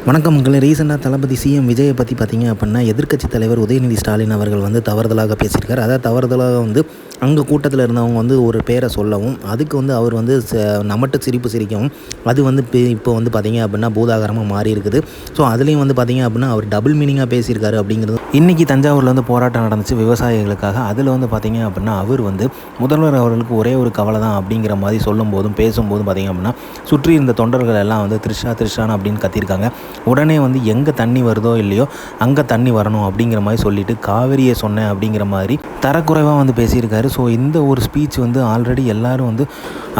வணக்கம் மக்களே. ரீசெண்டாக தளபதி சிஎம் விஜயை பற்றி பார்த்தீங்க அப்படின்னா எதிர்க்கட்சி தலைவர் உதயநிதி ஸ்டாலின் அவர்கள் வந்து தவறுதலாக பேசியிருக்கார். அதாவது தவறுதலாக வந்து அங்கே கூட்டத்தில் இருந்தவங்க வந்து ஒரு பேரை சொல்லவும், அதுக்கு வந்து அவர் வந்து நமட்டு சிரிப்பு சிரிக்கவும், அது வந்து இப்போ வந்து பார்த்தீங்க அப்படின்னா பூதாகரமாக மாறி இருக்குது. ஸோ அதுலேயும் வந்து பார்த்தீங்க அப்படின்னா அவர் டபுள் மீனிங்காக பேசியிருக்காரு அப்படிங்கிறது. இன்றைக்கி தஞ்சாவூரில் வந்து போராட்டம் நடந்துச்சு விவசாயிகளுக்காக. அதில் வந்து பார்த்தீங்க அப்படின்னா அவர் வந்து முதல்வர் அவர்களுக்கு ஒரே ஒரு கவலை தான் அப்படிங்கிற மாதிரி சொல்லும்போதும் பேசும்போதும் பார்த்தீங்க அப்படின்னா சுற்றி இருந்த தொண்டர்கள் எல்லாம் வந்து த்ரிஷான்னு அப்படின்னு கத்தியிருக்காங்க. உடனே வந்து எங்கே தண்ணி வருதோ இல்லையோ அங்கே தண்ணி வரணும் அப்படிங்கிற மாதிரி சொல்லிவிட்டு காவிரியை சொன்னேன் அப்படிங்கிற மாதிரி தரக்குறைவாக வந்து பேசியிருக்காரு. ஸோ இந்த ஒரு ஸ்பீச் வந்து ஆல்ரெடி எல்லோரும் வந்து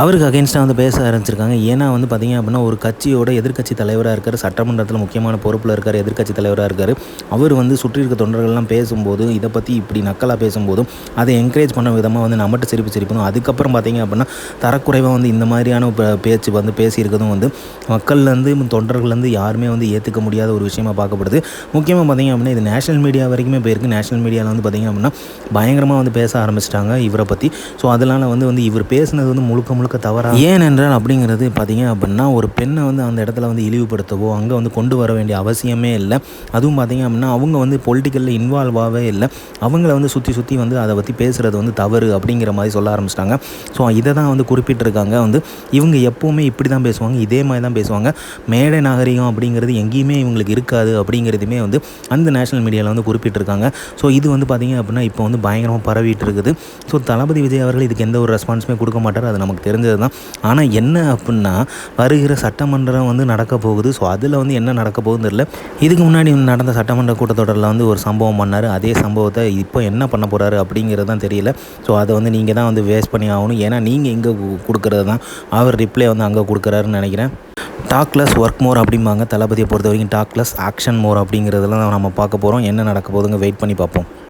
அவருக்கு அகென்ஸ்டாக வந்து பேச ஆரம்பிச்சிருக்காங்க. ஏன்னா வந்து பார்த்திங்க அப்படின்னா ஒரு கட்சியோட எதிர்க்கட்சி தலைவராக இருக்கார், சட்டமன்றத்தில் முக்கியமான பொறுப்பில் இருக்கார், எதிர்க்கட்சி தலைவராக இருக்கார். அவர் வந்து சுற்றி இருக்க தொண்டர்கள்லாம் பேசும்போது இதை பற்றி இப்படி நக்கலாக பேசும்போதும் அதை என்கரேஜ் பண்ண விதமாக வந்து நம்மட்டு சிரிக்கணும். அதுக்கப்புறம் பார்த்திங்க அப்படின்னா தரக்குறைவாக வந்து இந்த மாதிரியான பேச்சு வந்து பேசியிருக்கிறதும் வந்து மக்கள்லேருந்து தொண்டர்கள்லேருந்து யாருமே வந்து ஏற்றுக்க முடியாத ஒரு விஷயமாக பார்க்கப்படுது. முக்கியமாக பார்த்திங்க அப்படின்னா இது நேஷனல் மீடியா வரைக்குமே போயிருக்கு. நேஷனல் மீடியாவில் வந்து பார்த்திங்க அப்படின்னா பயங்கரமாக வந்து பேச ஆரம்பிச்சிட்டாங்க இவரை பற்றி. ஸோ அதனால் வந்து இவர் பேசுனது வந்து முழுக்க தவறாக. ஏனென்றால் அப்படிங்கிறது பார்த்திங்க அப்படின்னா ஒரு பெண்ணை வந்து அந்த இடத்துல வந்து இழிவுபடுத்தவோ அங்கே வந்து கொண்டு வர வேண்டிய அவசியமே இல்லை. அதுவும் பார்த்திங்க அப்படின்னா அவங்க வந்து பொலிட்டிக்கலில் இன்வால்வ் ஆகவே இல்லை. அவங்கள வந்து சுற்றி வந்து அதை பற்றி பேசுகிறது வந்து தவறு அப்படிங்கிற மாதிரி சொல்ல ஆரம்பிச்சிட்டாங்க. ஸோ இதை தான் வந்து குறிப்பிட்டிருக்காங்க. வந்து இவங்க எப்போவுமே இப்படி தான் பேசுவாங்க, இதே மாதிரி தான் பேசுவாங்க. மேடை நாகரிகம் அப்படிங்கிறது எங்கேயுமே இவங்களுக்கு இருக்காது அப்படிங்கிறதுமே வந்து அந்த நேஷனல் மீடியாவில் வந்து குறிப்பிட்டிருக்காங்க. ஸோ இது வந்து பார்த்திங்க அப்படின்னா இப்போ வந்து பயங்கரமாக பரவிட்டு இருக்குது. ஸோ தளபதி விஜய் அவர்கள் இதுக்கு எந்த ஒரு ரெஸ்பான்ஸுமே கொடுக்க மாட்டார், அது நமக்கு தெரிஞ்சது தான். ஆனால் என்ன அப்படின்னா வருகிற சட்டமன்றம் வந்து நடக்க போகுது. ஸோ அதில் வந்து என்ன நடக்க போகுதுன்னு தெரியல. இதுக்கு முன்னாடி நடந்த சட்டமன்ற கூட்டத்தொடரில் வந்து ஒரு சம்பவம் பண்ணார். அதே சம்பவத்தை இப்போ என்ன பண்ண போகிறாரு அப்படிங்கிறது தான் தெரியல. ஸோ அதை வந்து நீங்கள் தான் வந்து வேஸ்ட் பண்ணி ஆகணும். ஏன்னா நீங்கள் இங்கே கொடுக்குறது தான் அவர் ரிப்ளை வந்து அங்கே கொடுக்குறாருன்னு நினைக்கிறேன். டாக்லெஸ் ஒர்க் மோர் அப்படிம்பாங்க. தளபதியை பொறுத்த வரைக்கும் டாக்லெஸ் ஆக்ஷன் மோர் அப்படிங்கிறதெல்லாம் நம்ம பார்க்க போகிறோம். என்ன நடக்க போகுதுங்க வெயிட் பண்ணி பார்ப்போம்.